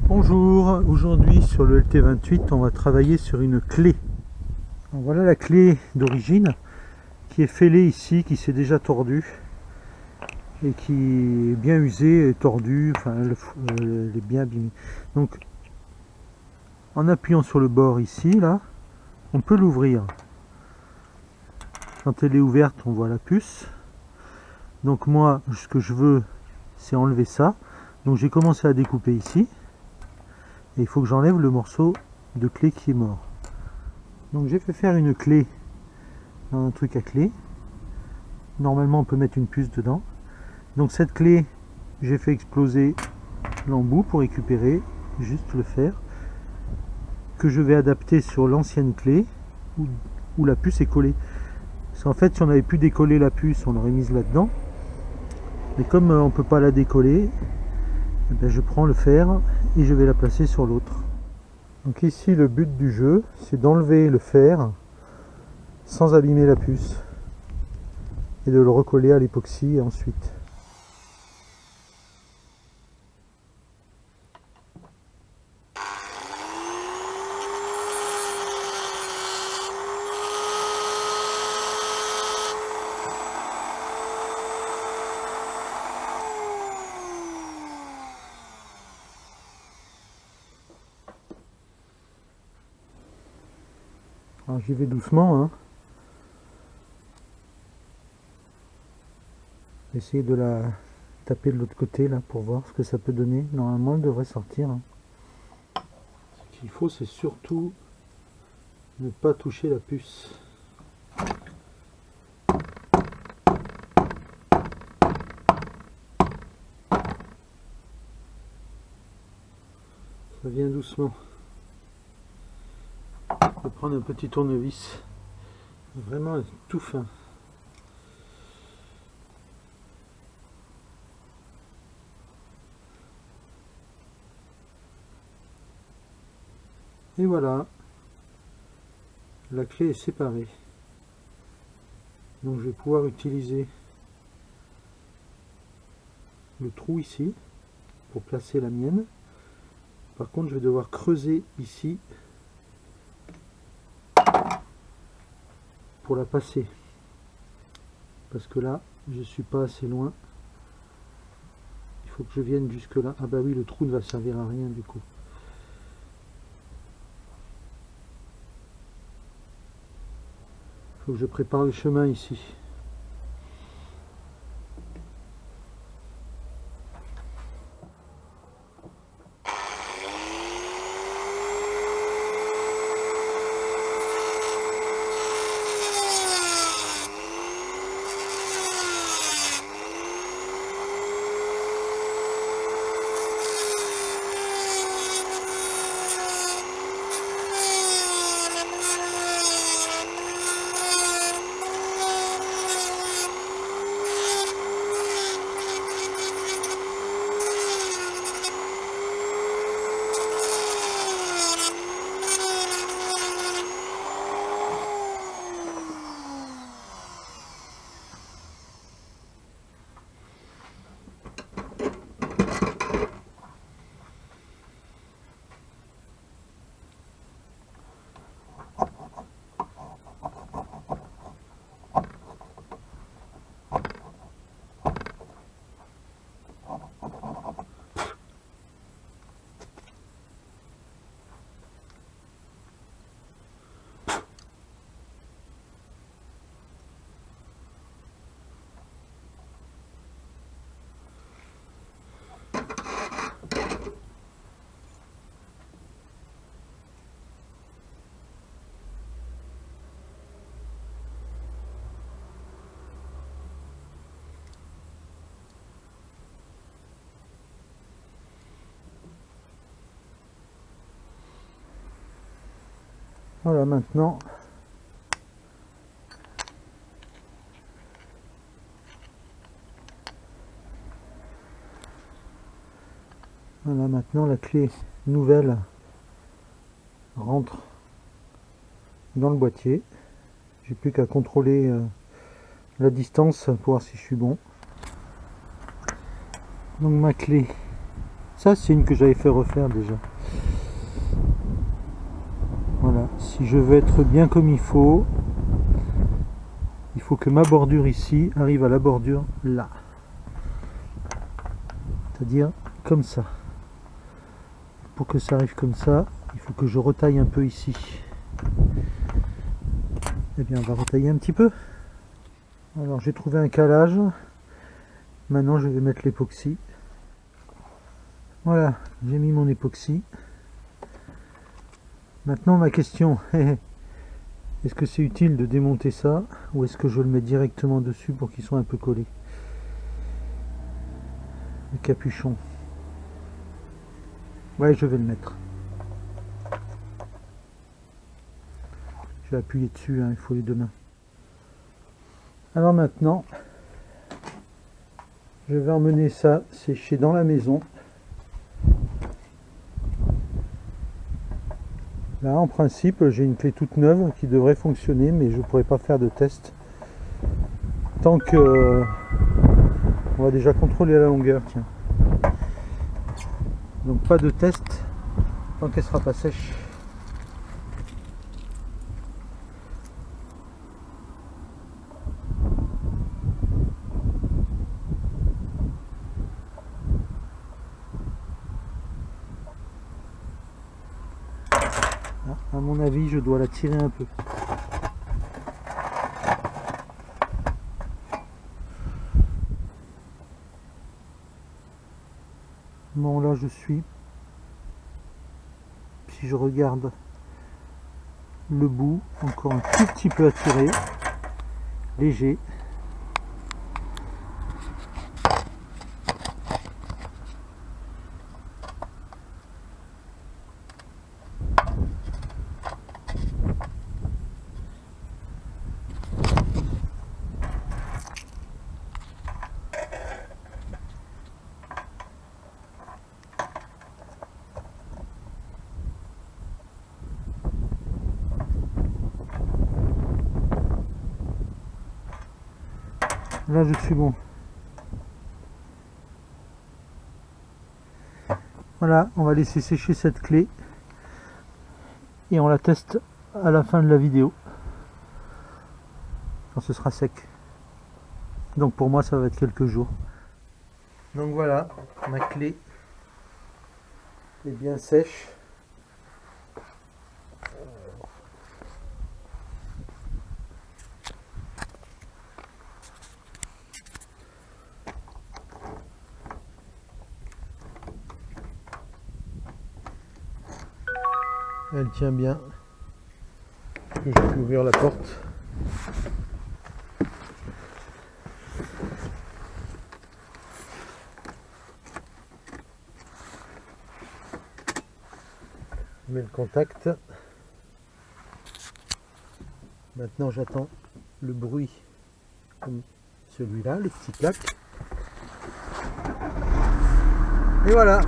Bonjour, aujourd'hui sur le LT28 on va travailler sur une clé. Alors voilà la clé d'origine qui est fêlée ici, qui s'est déjà tordue et qui est bien usée et tordue, enfin elle est bien abîmée. Donc en appuyant sur le bord ici, là, on peut l'ouvrir. Quand elle est ouverte on voit la puce. Donc moi ce que je veux c'est enlever ça. Donc j'ai commencé à découper ici. Et il faut que j'enlève le morceau de clé qui est mort. Donc j'ai fait faire une clé dans un truc à clé. Normalement on peut mettre une puce dedans. Donc cette clé, j'ai fait exploser l'embout pour récupérer juste le fer que je vais adapter sur l'ancienne clé où la puce est collée. Parce qu'en fait si on avait pu décoller la puce on l'aurait mise là-dedans. Mais comme on ne peut pas la décoller, eh bien, je prends le fer et je vais la placer sur l'autre. Donc ici le but du jeu c'est d'enlever le fer sans abîmer la puce et de le recoller à l'époxy ensuite. Alors j'y vais doucement, hein. Essayer de la taper de l'autre côté là pour voir ce que ça peut donner. Normalement elle devrait sortir, hein. Ce qu'il faut c'est surtout ne pas toucher la puce. Ça vient doucement. Je vais prendre un petit tournevis, vraiment tout fin. Et voilà, la clé est séparée. Donc je vais pouvoir utiliser le trou ici pour placer la mienne. Par contre je vais devoir creuser ici pour la passer. Parce que là, je suis pas assez loin. Il faut que je vienne jusque là. Ah bah oui, le trou ne va servir à rien du coup. Il faut que je prépare le chemin ici. Voilà, maintenant la clé nouvelle rentre dans le boîtier. J'ai plus qu'à contrôler la distance pour voir si je suis bon. Donc ma clé Ça c'est une que j'avais fait refaire déjà. Voilà, si je veux être bien comme il faut que ma bordure ici arrive à la bordure là. C'est-à-dire comme ça. Pour que ça arrive comme ça, il faut que je retaille un peu ici. Eh bien, on va retailler un petit peu. Alors, j'ai trouvé un calage. Maintenant, je vais mettre l'époxy. Voilà, j'ai mis mon époxy. Maintenant, ma question, est-ce que c'est utile de démonter ça ou est-ce que je le mets directement dessus pour qu'ils soient un peu collés? Le capuchon. Ouais, je vais le mettre. Je vais appuyer dessus, hein, il faut les deux mains. Alors maintenant, je vais emmener ça sécher dans la maison. Là, en principe, j'ai une clé toute neuve qui devrait fonctionner, mais je ne pourrais pas faire de test tant que... On va déjà contrôler la longueur, tiens. Donc pas de test tant qu'elle sera pas sèche. À mon avis, je dois la tirer un peu. Bon, là je suis. Si je regarde le bout, encore un tout petit peu à tirer, léger. Là je suis bon. Voilà, on va laisser sécher cette clé et on la teste à la fin de la vidéo quand ce sera sec. Donc pour moi ça va être quelques jours. Donc voilà, ma clé est bien sèche. Elle tient bien. Je peux ouvrir la porte. Je mets le contact. Maintenant j'attends le bruit comme celui-là, les petits claques. Et voilà.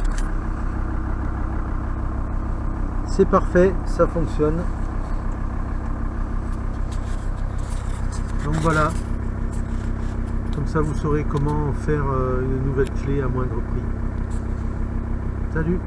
C'est parfait, ça fonctionne. Donc voilà, comme ça vous saurez comment faire une nouvelle clé à moindre prix. Salut!